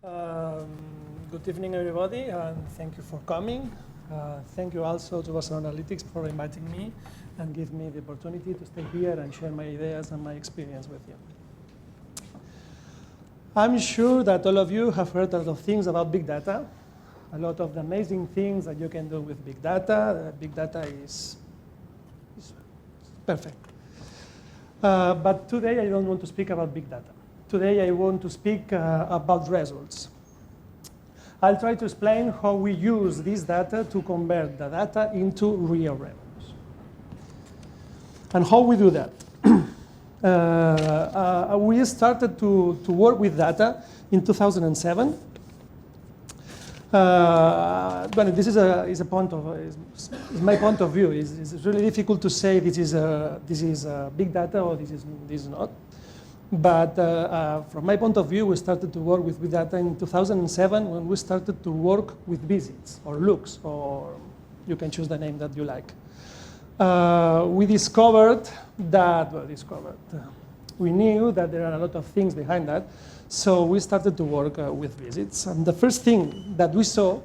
Um, Good evening, everybody, and thank you for coming. Thank you also to Barcelona Analytics for inviting me and give me the opportunity to stay here and share my ideas and my experience with you. I'm sure that all of you have heard a lot of things about big data, a lot of the amazing things that you can do with big data. Big data is perfect. But today I don't want to speak about big data. Today I want to speak about results. I'll try to explain how we use this data to convert the data into real revenues. And how we do that. We started to work with data in 2007. Well, this is my point of view. It's really difficult to say this is big data or this is not. But from my point of view, we started to work with big data in 2007 when we started to work with visits or looks, or you can choose the name that you like. We discovered that, we knew that there are a lot of things behind that, so we started to work with visits. And the first thing that we saw,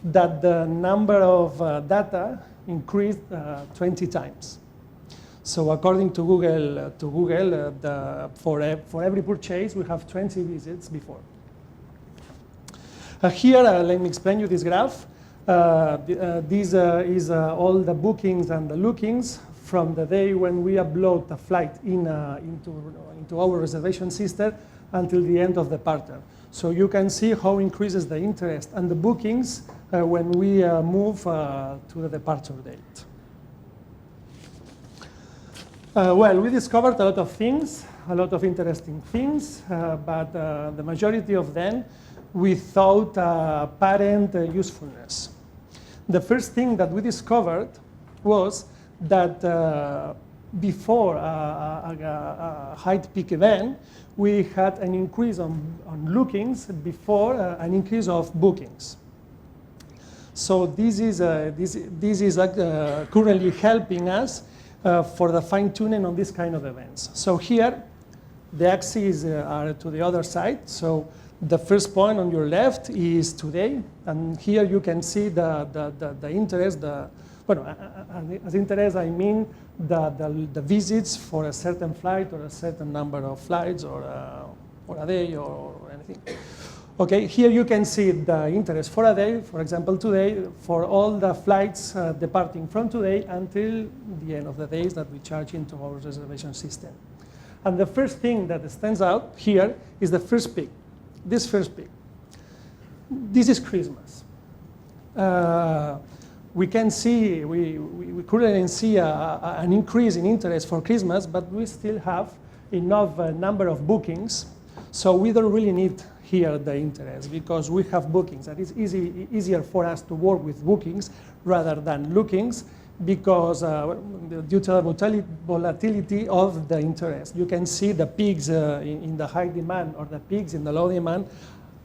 that the number of data increased 20 times. So according to Google, for every purchase, we have 20 visits before. Here, let me explain you this graph. This is all the bookings and the lookings from the day when we upload the flight into our reservation system until the end of the departure. So you can see how increases the interest and the bookings when we move to the departure date. Well, we discovered a lot of things, a lot of interesting things, but the majority of them without apparent usefulness. The first thing that we discovered was that before a high peak event, we had an increase on lookings before an increase of bookings. So this is currently helping us for the fine-tuning on this kind of events. So here, the axes are to the other side. So the first point on your left is today, and here you can see the interest. As interest, I mean the visits for a certain flight or a certain number of flights or a day or anything. Okay, here you can see the interest for a day, for example, today, for all the flights departing from today until the end of the days that we charge into our reservation system. And the first thing that stands out here is the first peak, this first peak. This is Christmas. We can see, we currently see an increase in interest for Christmas, but we still have enough number of bookings, so we don't really need here the interest because we have bookings. And it's easier for us to work with bookings rather than lookings because due to the volatility of the interest. You can see the peaks in the high demand or the peaks in the low demand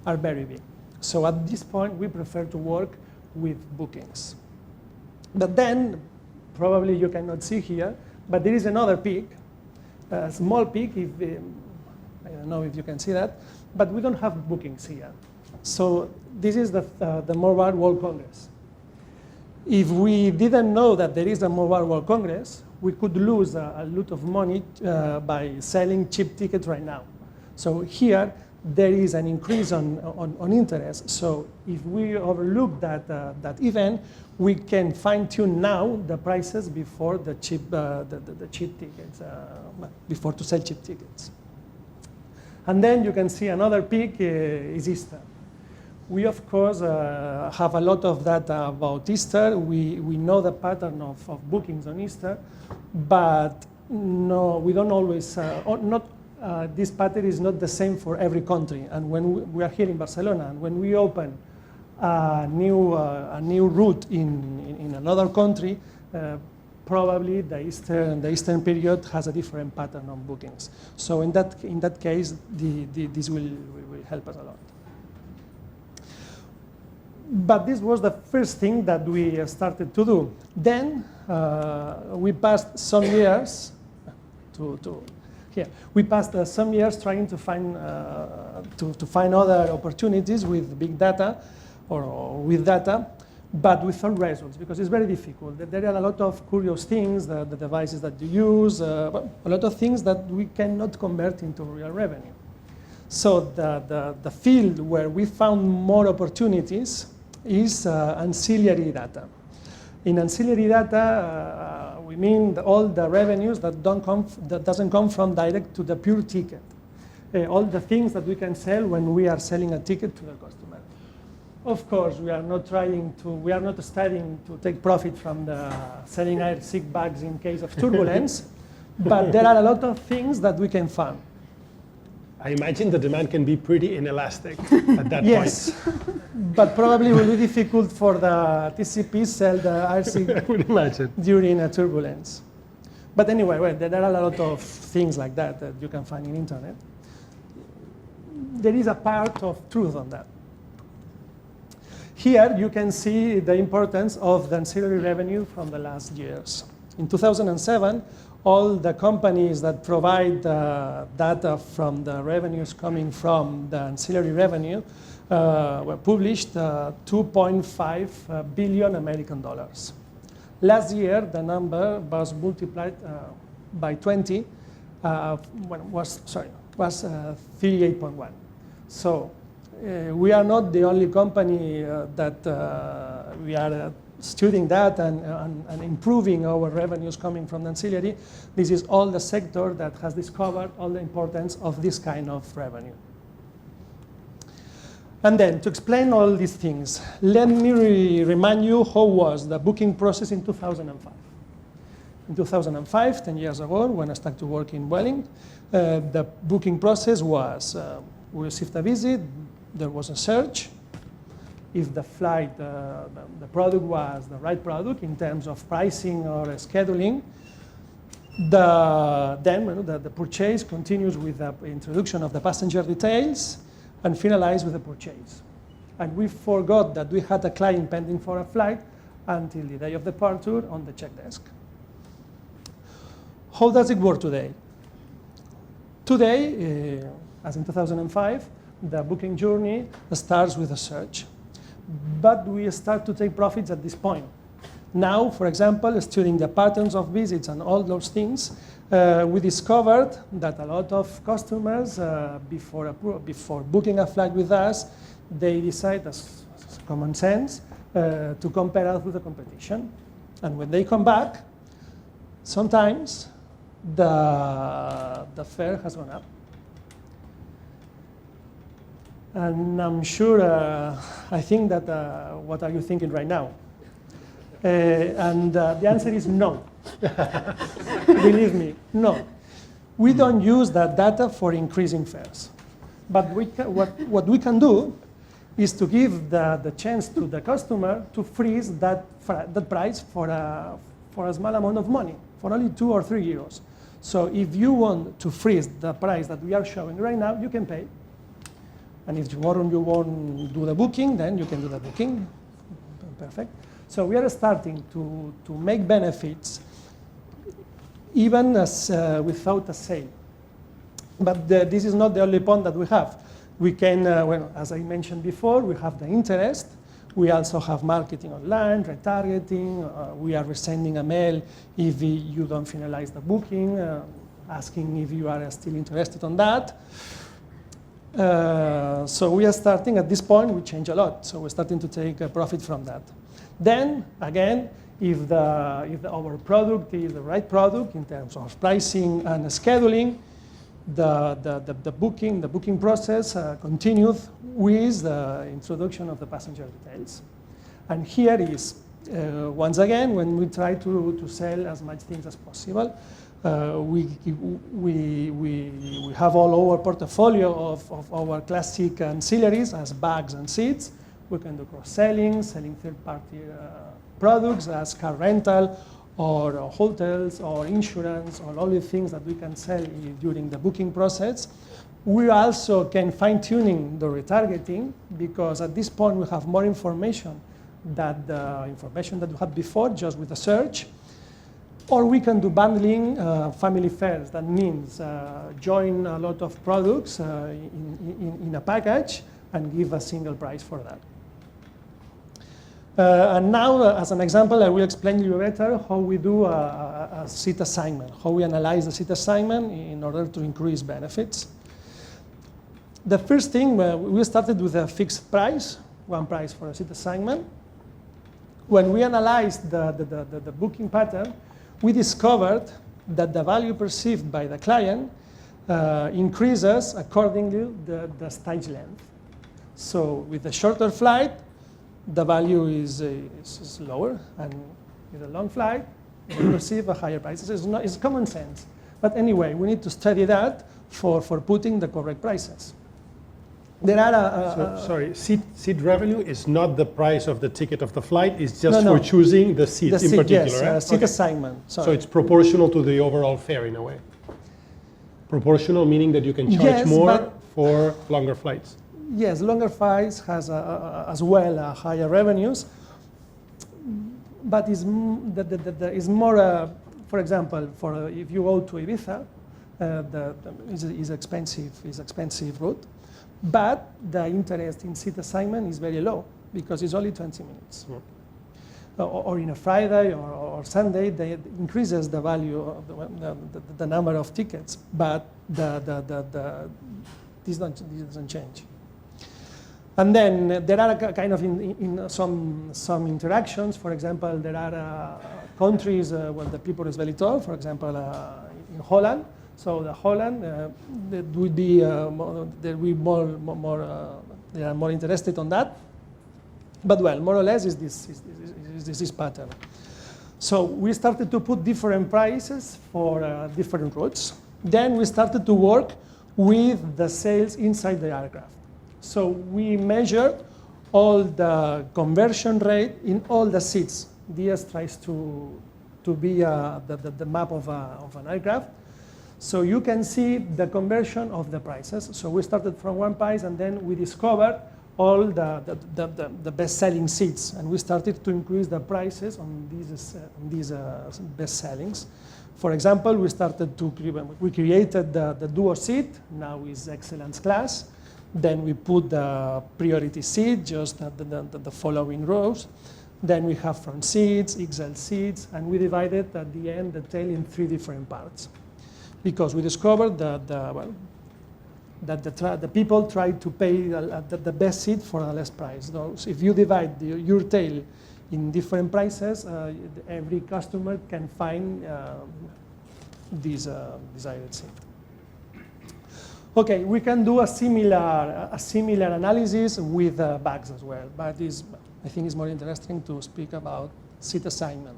are very big. So at this point, we prefer to work with bookings. But then, probably you cannot see here, but there is another peak, a small peak, I don't know if you can see that, but we don't have bookings here. So this is the Mobile World Congress. If we didn't know that there is a Mobile World Congress, we could lose a lot of money by selling cheap tickets right now. So here, there is an increase on interest. So if we overlook that event, we can fine-tune now the prices before the cheap tickets, before to sell cheap tickets. And then you can see another peak is Easter. We, of course, have a lot of data about Easter. We know the pattern of bookings on Easter, but no, we don't always, this pattern is not the same for every country. And when we are here in Barcelona, and when we open a new route in another country, probably the Eastern period has a different pattern on bookings. So in that case, this will help us a lot. But this was the first thing that we started to do. Then we passed some years to here. We passed some years trying to find other opportunities with big data or with data, but without results, because it's very difficult. There are a lot of curious things, the devices that you use, a lot of things that we cannot convert into real revenue. So the field where we found more opportunities is ancillary data. In ancillary data, we mean all the revenues that doesn't come from direct to the pure ticket. All the things that we can sell when we are selling a ticket to the customer. Of course, we are not studying to take profit from the selling air sick bags in case of turbulence, but there are a lot of things that we can find. I imagine the demand can be pretty inelastic at that yes, point. But probably will be difficult for the TCP sell the RC I would imagine. During a turbulence. But anyway, well, there are a lot of things like that you can find in internet. There is a part of truth on that. Here you can see the importance of the ancillary revenue from the last years. In 2007, all the companies that provide data from the revenues coming from the ancillary revenue were published 2.5 billion American dollars. Last year, the number was multiplied by 20, was 38.1. So we are not the only company that we are studying that and improving our revenues coming from ancillary. This is all the sector that has discovered all the importance of this kind of revenue. And then, to explain all these things, let me remind you how was the booking process in 2005. In 2005, 10 years ago, when I started to work in Vueling, the booking process was, we received a visit, there was a search. If the flight, the product was the right product in terms of pricing or scheduling, then the purchase continues with the introduction of the passenger details and finalized with the purchase. And we forgot that we had a client pending for a flight until the day of departure on the check desk. How does it work today? Today, as in 2005, the booking journey starts with a search. But we start to take profits at this point. Now, for example, studying the patterns of visits and all those things, we discovered that a lot of customers, before booking a flight with us, they decide, as common sense, to compare us with the competition. And when they come back, sometimes the fare has gone up. And I'm sure, I think that, what are you thinking right now? And the answer is no. Believe me, no. We don't use that data for increasing fares. But what we can do is to give the chance to the customer to freeze that price for a small amount of money, for only 2 or 3 euros. So if you want to freeze the price that we are showing right now, you can pay. And if tomorrow you won't do the booking, then you can do the booking. Perfect. So we are starting to make benefits even as, without a sale. But this is not the only point that we have. We can, well, as I mentioned before, we have the interest. We also have marketing online, retargeting. We are sending a mail if you don't finalize the booking, asking if you are still interested on that. So we are starting, at this point, we change a lot. So we're starting to take a profit from that. Then, again, if our product is the right product in terms of pricing and scheduling, the booking process continues with the introduction of the passenger details. And here is, once again, when we try to sell as much things as possible, we have all our portfolio of our classic ancillaries as bags and seats. We can do cross-selling, selling third-party products as car rental or hotels or insurance or all the things that we can sell during the booking process. We also can fine-tuning the retargeting because at this point we have more information than the information that we had before just with the search. Or we can do bundling, family fares. That means join a lot of products in a package and give a single price for that. And now, as an example, I will explain you better how we do a seat assignment, how we analyze the seat assignment in order to increase benefits. The first thing, we started with a fixed price, one price for a seat assignment. When we analyzed the booking pattern, we discovered that the value perceived by the client increases accordingly the stage length. So with a shorter flight, the value is lower, and with a long flight, you perceive a higher price. It's common sense. But anyway, we need to study that for putting the correct prices. There are sorry, seat revenue is not the price of the ticket of the flight, it's just for choosing the seat in particular, yes, right? Seat assignment. Sorry. So it's proportional to the overall fare in a way. Proportional meaning that you can charge more for longer flights. Yes, longer flights has as well higher revenues, but is more, for example, if you go to Ibiza, is expensive route. But the interest in seat assignment is very low because it's only 20 minutes. Yeah. Or in a Friday or Sunday, they increases the value of the number of tickets, but this doesn't change. And then there are kind of in some interactions. For example, there are countries where the people is very tall. For example, in Holland. So the Holland, they are more interested on that. But well, more or less is this pattern. So we started to put different prices for different routes. Then we started to work with the sales inside the aircraft. So we measured all the conversion rate in all the seats. DS tries to be the map of an aircraft. So you can see the conversion of the prices. So we started from one price, and then we discovered all the best-selling seats, and we started to increase the prices on these best sellings. For example, we created the duo seat. Now is excellence class. Then we put the priority seat, just the following rows. Then we have front seats, XL seats, and we divided at the end the tail in 3 different parts. Because we discovered that the people try to pay the best seat for a less price. So if you divide your tail in different prices, every customer can find this desired seat. Okay, we can do a similar analysis with bags as well, but I think it's more interesting to speak about seat assignment.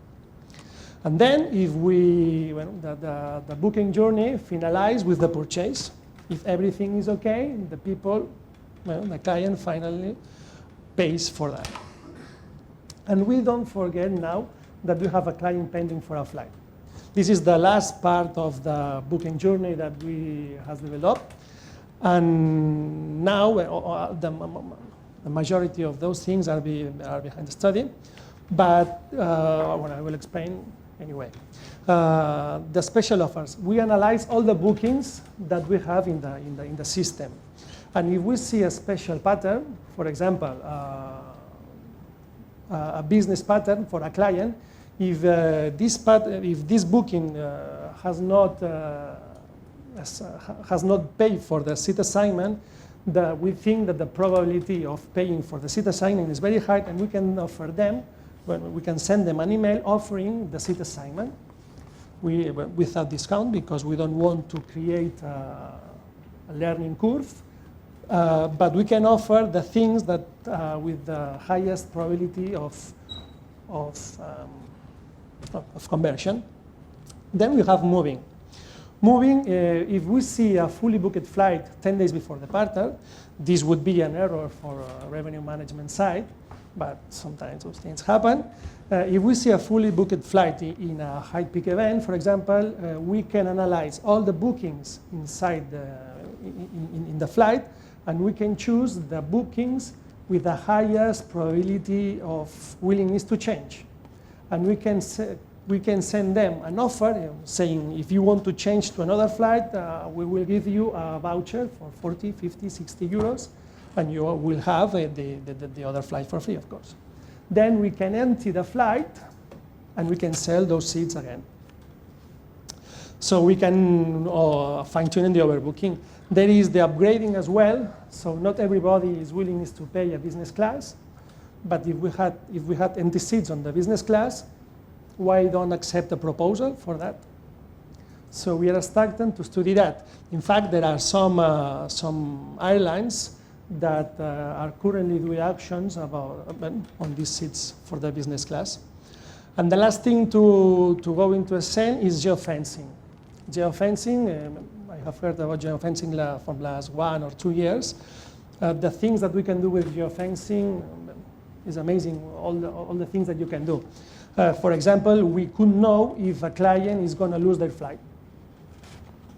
And then if the booking journey finalized with the purchase, if everything is okay, the client finally pays for that. And we don't forget now that we have a client pending for a flight. This is the last part of the booking journey that we have developed. And now the majority of those things are behind the study. But I will explain anyway. The special offers. We analyze all the bookings that we have in the system. And if we see a special pattern, for example, a business pattern for a client, if this booking has not paid for the seat assignment, we think that the probability of paying for the seat assignment is very high, and we can offer them, we can send them an email offering the seat assignment without discount, because we don't want to create a learning curve. But we can offer the things that with the highest probability of conversion. Then we have moving. Moving, if we see a fully booked flight 10 days before departure, this would be an error for a revenue management side, but sometimes those things happen. If we see a fully booked flight in a high peak event, for example, we can analyze all the bookings inside in the flight, and we can choose the bookings with the highest probability of willingness to change. And we can we can send them an offer saying, if you want to change to another flight, we will give you a voucher for 40, 50, 60 euros, and you will have the other flight for free, of course. Then we can empty the flight, and we can sell those seats again. So we can fine-tune the overbooking. There is the upgrading as well. So not everybody is willing to pay a business class. But if we had empty seats on the business class, why don't accept a proposal for that? So we are starting to study that. In fact, there are some airlines that are currently doing actions on these seats for the business class. And the last thing to go into a sense is geofencing. Geofencing, I have heard about geofencing from last 1 or 2 years. The things that we can do with geofencing is amazing, all the things that you can do. For example, we could know if a client is going to lose their flight.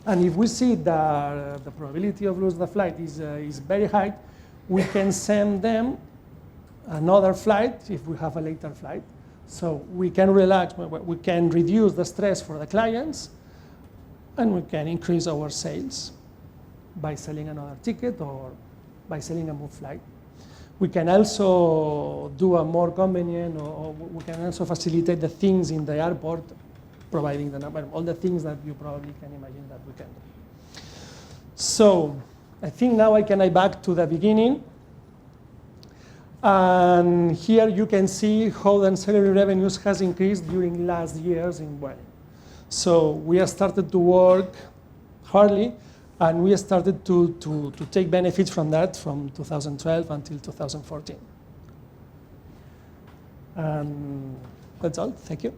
And if we see that the probability of losing the flight is very high, we can send them another flight if we have a later flight. So we can relax, we can reduce the stress for the clients, and we can increase our sales by selling another ticket or by selling a more flight. We can also do a more convenient, or we can also facilitate the things in the airport, providing the number, all the things that you probably can imagine that we can do. So I think now I can go back to the beginning. And here you can see how the ancillary revenues has increased during last years in Vueling. So we have started to work hardly, and we started to take benefits from that from 2012 until 2014. That's all. Thank you.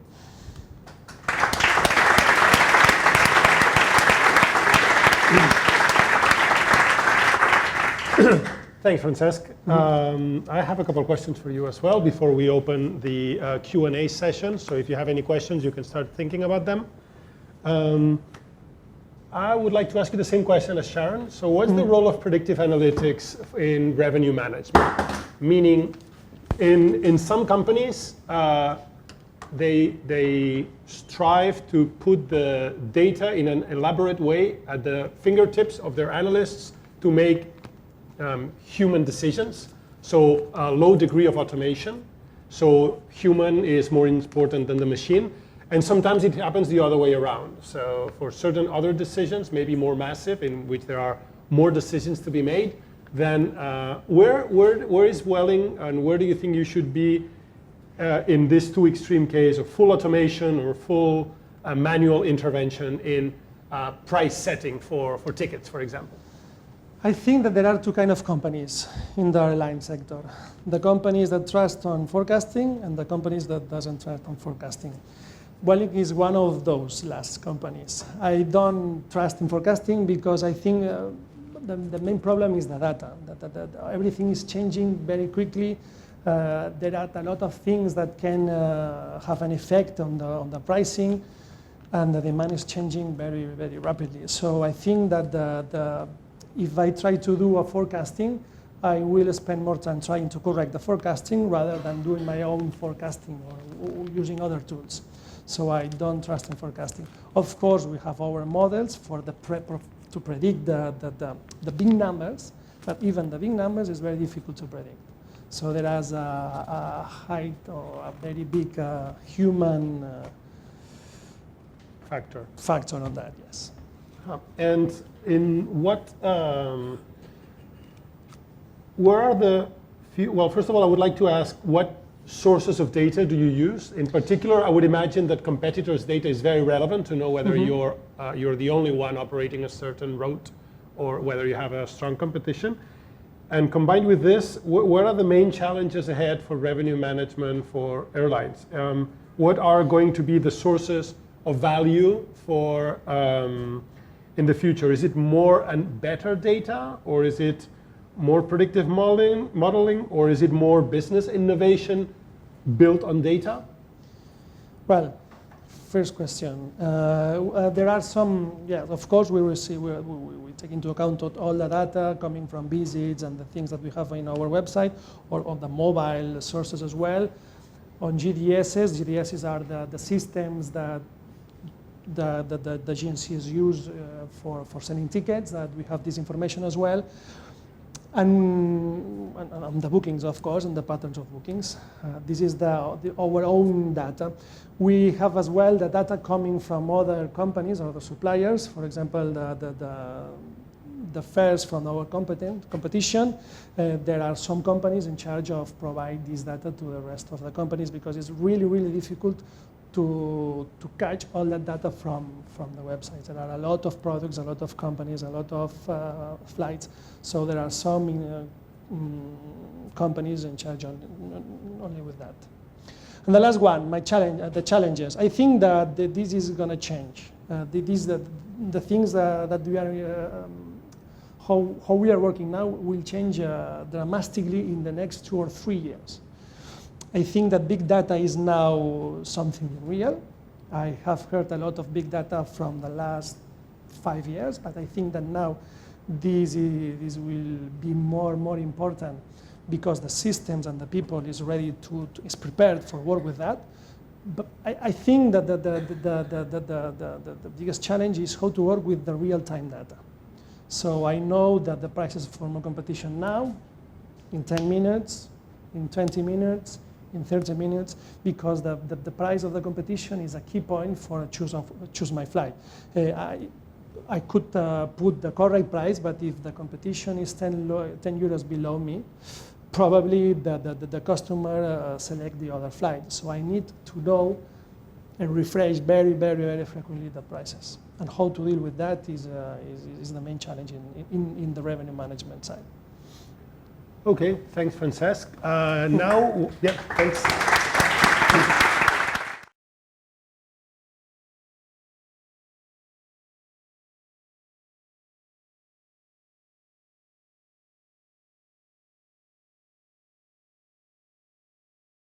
Thanks, Francesc. I have a couple of questions for you as well before we open the Q&A session. So if you have any questions, you can start thinking about them. I would like to ask you the same question as Sharon. So what's the role of predictive analytics in revenue management? Meaning, in some companies, they strive to put the data in an elaborate way at the fingertips of their analysts to make human decisions. So a low degree of automation. So human is more important than the machine. And sometimes it happens the other way around. So for certain other decisions, maybe more massive, in which there are more decisions to be made, then where is Vueling, and where do you think you should be in this two extreme case of full automation or full manual intervention in price setting for tickets, for example? I think that there are two kinds of companies in the airline sector. The companies that trust on forecasting and the companies that doesn't trust on forecasting. Vueling is one of those last companies. I don't trust in forecasting because I think the main problem is the data. That everything is changing very quickly. There are a lot of things that can have an effect on the pricing, and the demand is changing very, very rapidly. So I think that if I try to do a forecasting, I will spend more time trying to correct the forecasting rather than doing my own forecasting or using other tools. So I don't trust in forecasting. Of course, we have our models for to predict the big numbers, but even the big numbers is very difficult to predict. So there is a high or a very big human factor on that, yes. And in what, where are the few, well, first of all, I would like to ask, what sources of data do you use? In particular, I would imagine that competitors' data is very relevant to know whether you're the only one operating a certain route or whether you have a strong competition. And combined with this, what are the main challenges ahead for revenue management for airlines? What are going to be the sources of value for in the future? Is it more and better data, or is it more predictive modeling, or is it more business innovation built on data? Well, first question. There are some, yeah, of course we take into account all the data coming from visits and the things that we have in our website or on the mobile sources as well. on GDSs. GDSs are the systems that the agencies use for selling tickets, that we have this information as well. And the bookings, of course, and the patterns of bookings. This is our own data. We have as well the data coming from other companies or other suppliers. For example, the fares from our competition. There are some companies in charge of providing this data to the rest of the companies, because it's really, really difficult to catch all that data from the websites. There are a lot of products, a lot of companies, a lot of flights. So there are some companies in charge only with that. And the last one, the challenges. I think that this is going to change. The things that we are, how we are working now will change dramatically in the next 2 or 3 years. I think that big data is now something real. I have heard a lot of big data from the last 5 years, but I think that now this will be more important, because the systems and the people is ready is prepared for work with that. But I think that the biggest challenge is how to work with the real-time data. So I know that the prices for my competition now, in 10 minutes, in 20 minutes, in 30 minutes, because the price of the competition is a key point for choose my flight. I could put the correct price, but if the competition is 10 euros below me, probably the customer select the other flight. So I need to know and refresh very, very, very frequently the prices. And how to deal with that is the main challenge in the revenue management side. Okay, thanks, Francesc. Now, yeah, thanks.